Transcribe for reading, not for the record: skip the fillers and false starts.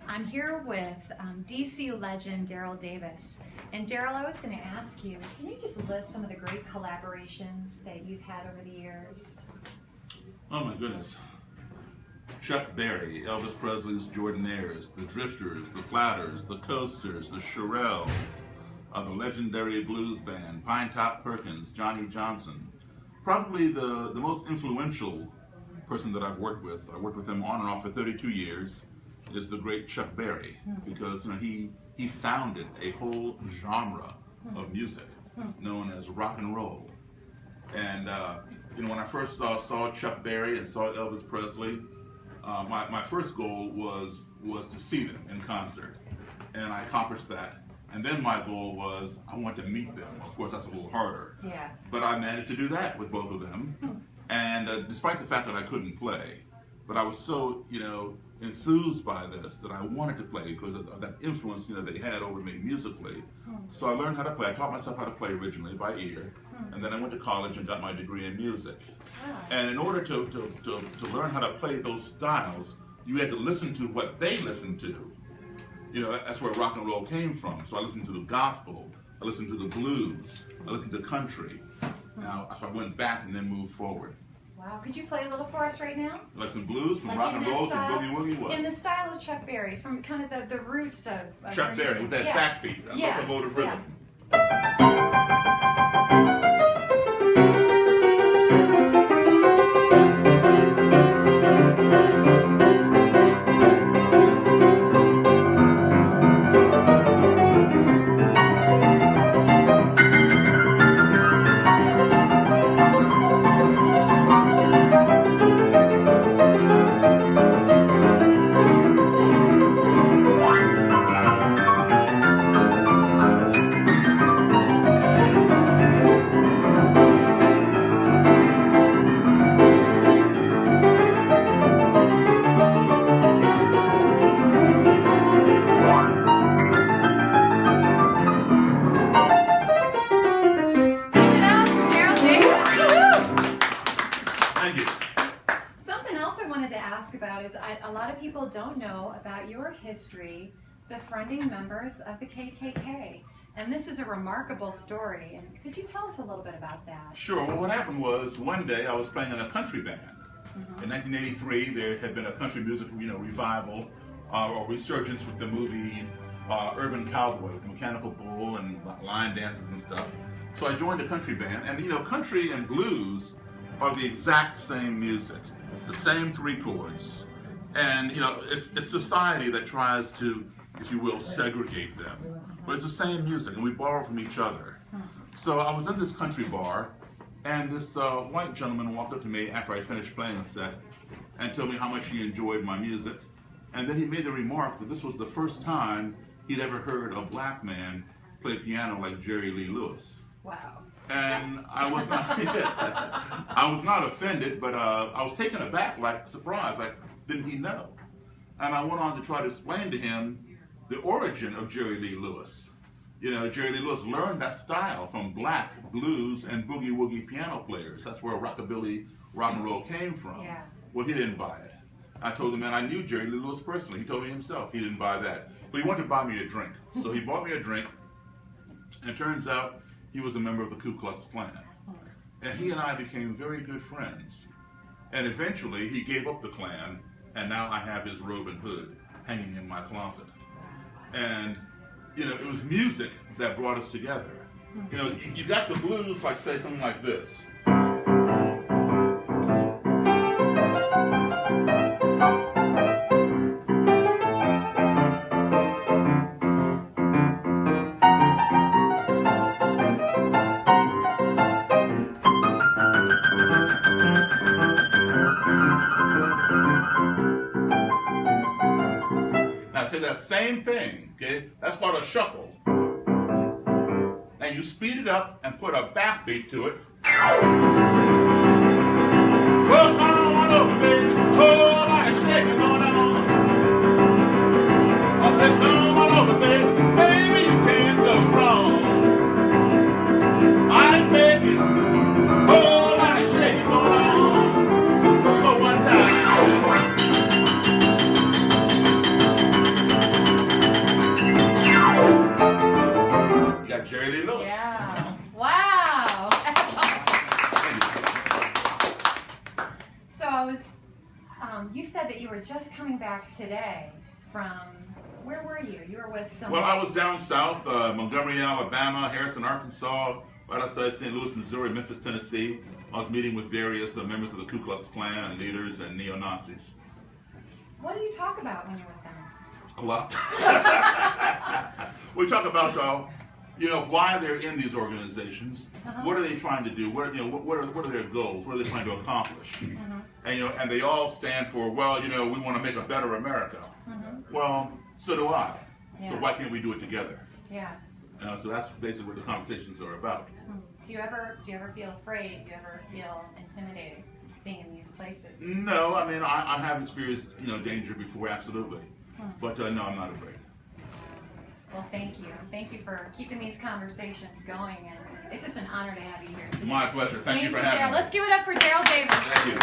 I'm here with DC legend Daryl Davis. And Daryl, I was going to ask you, can you just list some of the great collaborations that you've had over the years? Oh my goodness. Chuck Berry, Elvis Presley's Jordanaires, the Drifters, the Platters, the Coasters, the Shirelles, the legendary blues band, Pine Top Perkins, Johnny Johnson. Probably the most influential person that I've worked with, I worked with him on and off for 32 years, is the great Chuck Berry, because he founded a whole genre of music known as rock and roll. And when I first saw Chuck Berry and saw Elvis Presley, my first goal was to see them in concert, and I accomplished that. And then my goal was I want to meet them. Of course, that's a little harder. Yeah. But I managed to do that with both of them. And despite the fact that I couldn't play, but I was so enthused by this that I wanted to play because of that influence they had over me musically. So I learned how to play. I taught myself how to play originally by ear, and then I went to college and got my degree in music. And in order to learn how to play those styles, you had to listen to what they listened to. That's where rock and roll came from. So I listened to the gospel, I listened to the blues, I listened to country. Now, so I went back and then moved forward. Wow, could you play a little for us right now? Like some blues, some like rock and roll, some boogie woogie, what? In the style of Chuck Berry, from kind of the roots of Chuck Berry, with that backbeat, that locomotive rhythm. A lot of people don't know about your history befriending members of the KKK. And this is a remarkable story. And could you tell us a little bit about that? Sure. Well, what happened was one day I was playing in a country band. In 1983, there had been a country music revival or resurgence with the movie Urban Cowboy, with Mechanical Bull and line dances and stuff. So I joined a country band. And country and blues are the exact same music, the same three chords. And it's society that tries to, if you will, segregate them. But it's the same music, and we borrow from each other. So I was in this country bar, and this white gentleman walked up to me after I finished playing a set and told me how much he enjoyed my music. And then he made the remark that this was the first time he'd ever heard a black man play piano like Jerry Lee Lewis. Wow. And I was not, I was not offended, but I was taken aback, like surprised, like, didn't he know? And I went on to try to explain to him the origin of Jerry Lee Lewis. Jerry Lee Lewis learned that style from black blues and boogie woogie piano players. That's where rockabilly rock and roll came from. Yeah. Well, he didn't buy it. I told him, man, I knew Jerry Lee Lewis personally. He told me himself he didn't buy that. But he wanted to buy me a drink. So he bought me a drink, and it turns out he was a member of the Ku Klux Klan. And he and I became very good friends. And eventually he gave up the Klan, and now I have his robe and hood hanging in my closet. And, it was music that brought us together. You got the blues, like say something like this. That same thing, okay? That's called a shuffle. And you speed it up and put a backbeat to it. Well, come on over, baby. Oh, like shaking on on. I said, come on over, baby. Baby, you can't go wrong. I'm faking. Oh, like shaking on on. Let's go one time. back today from, where were you? You were with some. Well, I was down south, Montgomery, Alabama, Harrison, Arkansas, right outside St. Louis, Missouri, Memphis, Tennessee. I was meeting with various members of the Ku Klux Klan and leaders and neo-Nazis. What do you talk about when you're with them? A lot. We talk about, why they're in these organizations. What are they trying to do? What are their goals? What are they trying to accomplish? And they all stand for, we want to make a better America. Well, so do I. Yeah. So why can't we do it together? Yeah. So that's basically what the conversations are about. Do you ever feel afraid? Do you ever feel intimidated being in these places? No, I mean I have experienced danger before, absolutely. But no, I'm not afraid. Well, thank you. Thank you for keeping these conversations going, and it's just an honor to have you here today. My pleasure. Thank you for having me. Daryl. Let's give it up for Daryl Davis. Thank you.